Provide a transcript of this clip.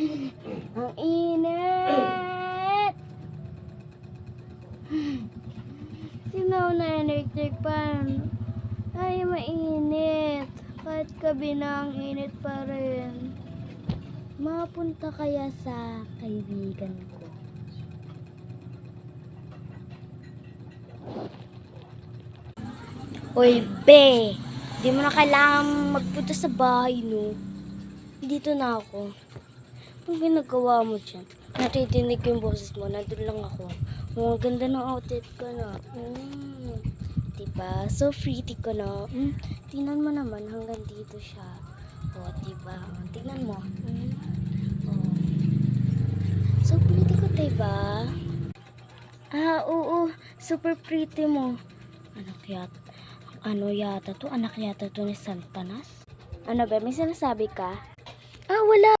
Ang init! Sinaw na electric fan. Ay, mainit. Kahit gabi na ang init pa rin. Mapunta kaya sa kaibigan ko. Uy, be! Di mo na kailangan magpunta sa bahay, no? Dito na ako. Anong ginagawa mo dyan? Natitinig ko yung boses mo. Nandun lang ako. Oh, ganda ng outfit ko na. Diba? So pretty ko na. Tingnan mo naman hanggang dito siya. Oh, diba? Tingnan mo. Oh. So pretty ko, diba? Ah, oo. Super pretty mo. Ano yata to? Anak yata to ni Santanas? Ano ba? May sinasabi ka? Ah, wala.